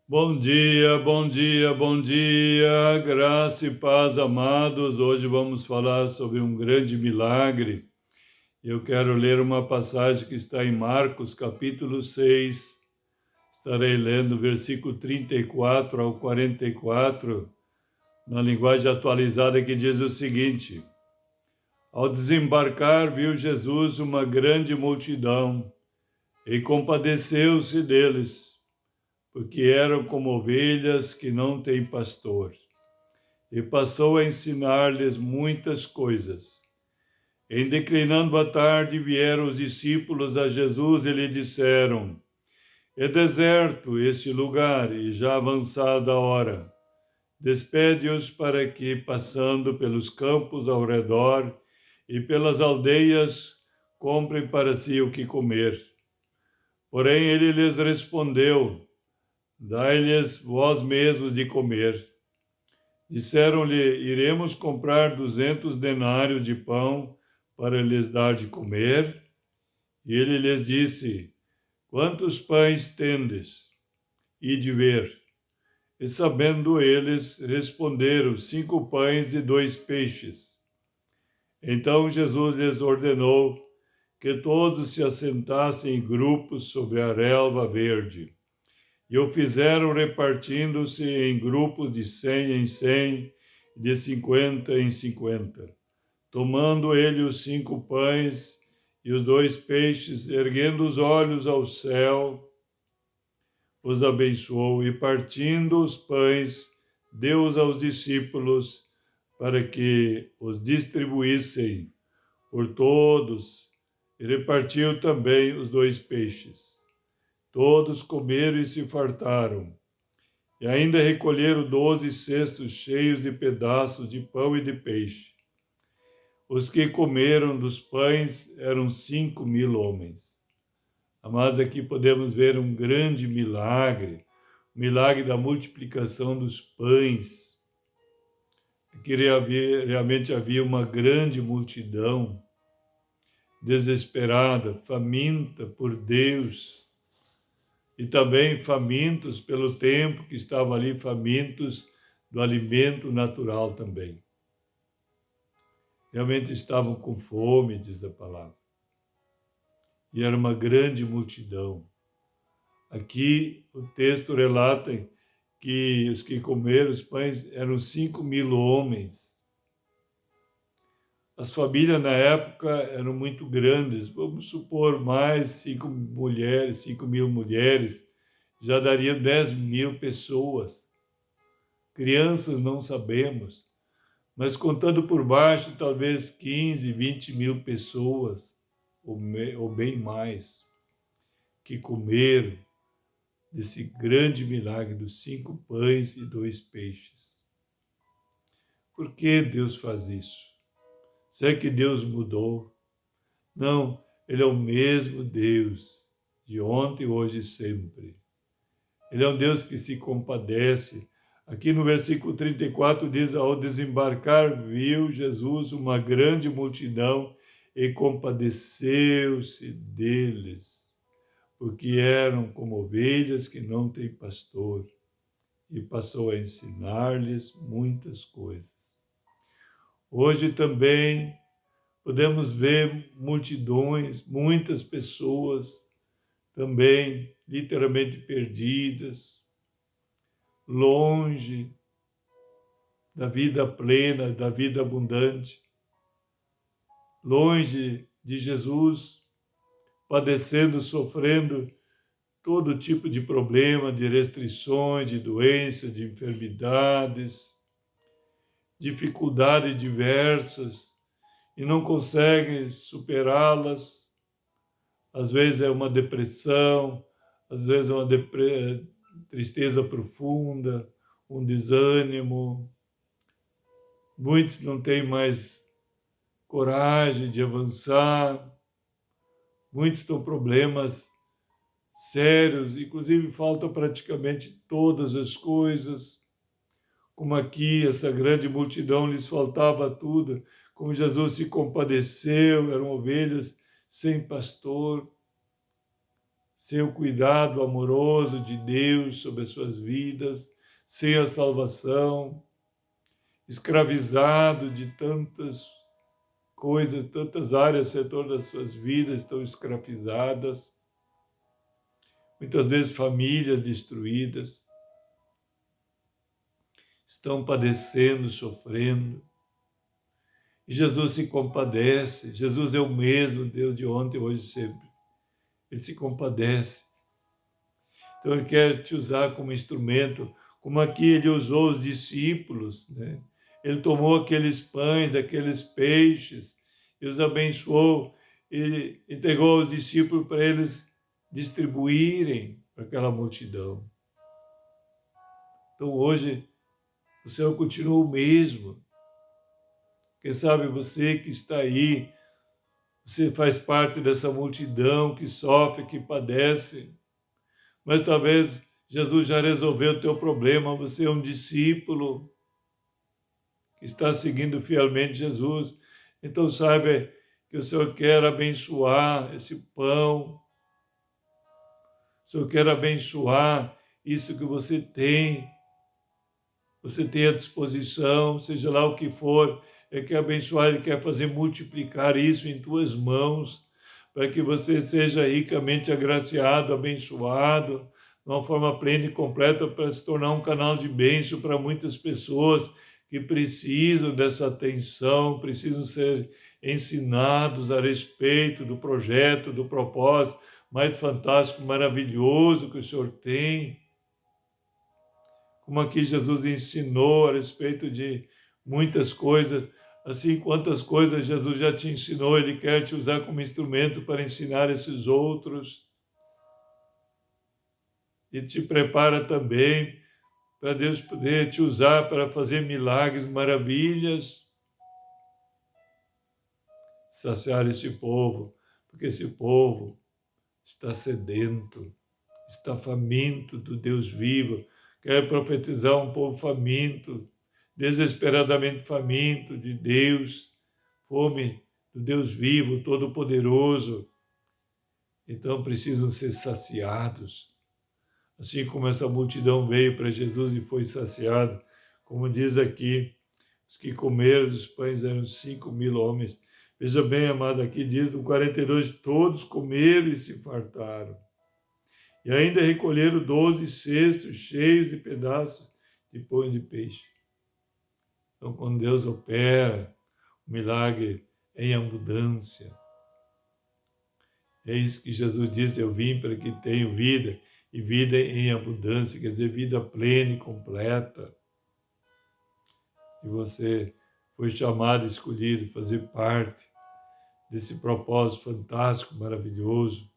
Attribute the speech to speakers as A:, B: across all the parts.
A: Bom dia, bom dia, bom dia, graça e paz, amados. Hoje vamos falar sobre um grande milagre. Eu quero ler uma passagem que está em Marcos, capítulo 6. Estarei lendo versículo 34 ao 44, na linguagem atualizada, que diz o seguinte: Ao desembarcar, viu Jesus uma grande multidão e compadeceu-se deles, porque eram como ovelhas que não têm pastor. E passou a ensinar-lhes muitas coisas. Em declinando a tarde, vieram os discípulos a Jesus e lhe disseram: É deserto este lugar, e já avançada a hora. Despede-os para que, passando pelos campos ao redor e pelas aldeias, comprem para si o que comer. Porém ele lhes respondeu: Dai-lhes vós mesmos de comer. Disseram-lhe: Iremos comprar 200 denários de pão para lhes dar de comer? E ele lhes disse: Quantos pães tendes? Ide ver. E sabendo eles, responderam: 5 pães e 2 peixes. Então Jesus lhes ordenou que todos se assentassem em grupos sobre a relva verde. E o fizeram repartindo-se em grupos de 100 em 100, de 50 em 50. Tomando ele os 5 pães e os 2 peixes, erguendo os olhos ao céu, os abençoou e, partindo os pães, deu-os aos discípulos para que os distribuíssem por todos, e repartiu também os 2 peixes. Todos comeram e se fartaram. E ainda recolheram 12 cestos cheios de pedaços de pão e de peixe. Os que comeram dos pães eram 5.000 homens. Amados, aqui podemos ver um grande milagre, o milagre da multiplicação dos pães. Aqui realmente havia uma grande multidão, desesperada, faminta por Deus, e também famintos pelo tempo que estava ali, famintos do alimento natural também. Realmente estavam com fome, diz a palavra. E era uma grande multidão. Aqui o texto relata que os que comeram os pães eram 5.000 homens. As famílias na época eram muito grandes, vamos supor mais 5.000 mulheres, já daria 10.000 pessoas. Crianças não sabemos, mas contando por baixo, talvez 15, 20.000 pessoas, ou bem mais, que comeram desse grande milagre dos 5 pães e 2 peixes. Por que Deus faz isso? Será que Deus mudou? Não, Ele é o mesmo Deus, de ontem, hoje e sempre. Ele é um Deus que se compadece. Aqui no versículo 34 diz: Ao desembarcar, viu Jesus uma grande multidão e compadeceu-se deles, porque eram como ovelhas que não têm pastor, e passou a ensinar-lhes muitas coisas. Hoje também podemos ver multidões, muitas pessoas também literalmente perdidas, longe da vida plena, da vida abundante, longe de Jesus, padecendo, sofrendo todo tipo de problema, de restrições, de doenças, de enfermidades, dificuldades diversas, e não conseguem superá-las. Às vezes é uma depressão, às vezes é uma tristeza profunda, um desânimo. Muitos não têm mais coragem de avançar, muitos estão com problemas sérios, inclusive faltam praticamente todas as coisas. Como aqui, essa grande multidão, lhes faltava tudo, como Jesus se compadeceu, eram ovelhas sem pastor, sem o cuidado amoroso de Deus sobre as suas vidas, sem a salvação, escravizado de tantas coisas, tantas áreas, setor das suas vidas estão escravizadas, muitas vezes famílias destruídas, estão padecendo, sofrendo. E Jesus se compadece. Jesus é o mesmo Deus de ontem, hoje e sempre. Ele se compadece. Então ele quer te usar como instrumento, como aqui ele usou os discípulos, né? Ele tomou aqueles pães, aqueles peixes, e os abençoou, e entregou aos discípulos para eles distribuírem para aquela multidão. Então hoje o Senhor continua o mesmo. Quem sabe você que está aí, você faz parte dessa multidão que sofre, que padece, mas talvez Jesus já resolveu o teu problema, você é um discípulo que está seguindo fielmente Jesus, então saiba que o Senhor quer abençoar esse pão, o Senhor quer abençoar isso que você tem à disposição, seja lá o que for, Ele quer abençoar, Ele quer fazer multiplicar isso em tuas mãos, para que você seja ricamente agraciado, abençoado, de uma forma plena e completa, para se tornar um canal de bênção para muitas pessoas que precisam dessa atenção, precisam ser ensinados a respeito do projeto, do propósito mais fantástico, maravilhoso que o Senhor tem. Como aqui Jesus ensinou a respeito de muitas coisas, assim quantas coisas Jesus já te ensinou, Ele quer te usar como instrumento para ensinar esses outros. E te prepara também para Deus poder te usar para fazer milagres, maravilhas, saciar esse povo, porque esse povo está sedento, está faminto do Deus vivo. Quero profetizar um povo faminto, desesperadamente faminto de Deus, fome do Deus vivo, todo-poderoso. Então precisam ser saciados. Assim como essa multidão veio para Jesus e foi saciada, como diz aqui, os que comeram dos pães eram 5.000 homens. Veja bem, amado, aqui diz no 42, todos comeram e se fartaram. E ainda recolheram 12 cestos cheios de pedaços de pão e de peixe. Então, quando Deus opera, o milagre é em abundância. É isso que Jesus disse, eu vim para que tenham vida, e vida em abundância, quer dizer, vida plena e completa. E você foi chamado, escolhido, fazer parte desse propósito fantástico, maravilhoso,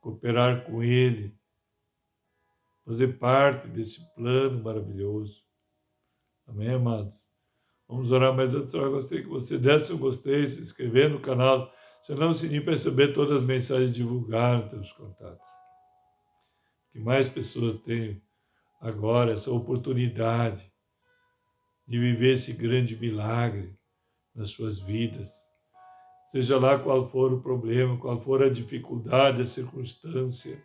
A: cooperar com Ele, fazer parte desse plano maravilhoso. Amém, amados? Vamos orar, mas antes eu gostaria que você desse um gostei, se inscrever no canal, senão o sininho para receber todas as mensagens divulgadas nos teus contatos. Que mais pessoas tenham agora essa oportunidade de viver esse grande milagre nas suas vidas. Seja lá qual for o problema, qual for a dificuldade, a circunstância,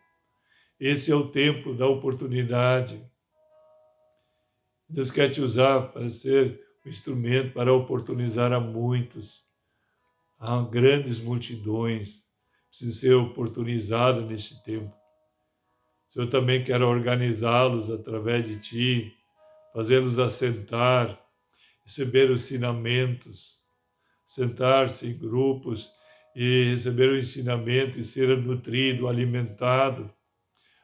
A: esse é o tempo da oportunidade. Deus quer te usar para ser um instrumento para oportunizar a muitos. Há grandes multidões que precisam ser oportunizadas neste tempo. O Senhor também quer organizá-los através de ti, fazê-los assentar, receber os ensinamentos, sentar-se em grupos e receber o ensinamento e ser nutrido, alimentado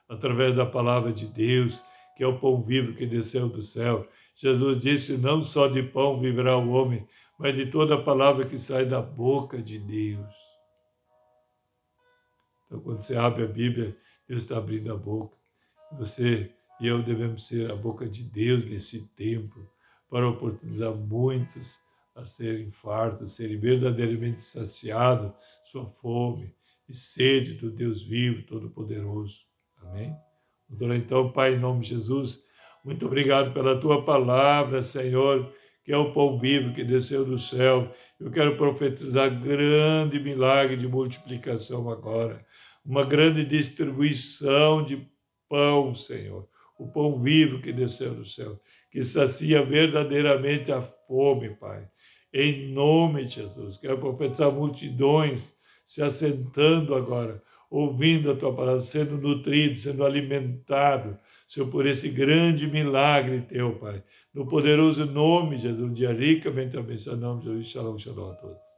A: através da palavra de Deus, que é o pão vivo que desceu do céu. Jesus disse, não só de pão viverá o homem, mas de toda a palavra que sai da boca de Deus. Então, quando você abre a Bíblia, Deus está abrindo a boca. Você e eu devemos ser a boca de Deus nesse tempo, para oportunizar muitos a serem fartos, serem verdadeiramente saciados, sua fome e sede do Deus vivo, todo-poderoso. Amém? Vamos orar então, Pai, em nome de Jesus. Muito obrigado pela Tua palavra, Senhor, que é o pão vivo que desceu do céu. Eu quero profetizar grande milagre de multiplicação agora. uma grande distribuição de pão, Senhor, o pão vivo que desceu do céu, que sacia verdadeiramente a fome, Pai. Em nome de Jesus, quero profetizar multidões se assentando agora, ouvindo a Tua palavra, sendo nutrido, sendo alimentado, Senhor, por esse grande milagre Teu, Pai. No poderoso nome de Jesus, um dia ricamente abençoado, em nome de Jesus, shalom, shalom a todos.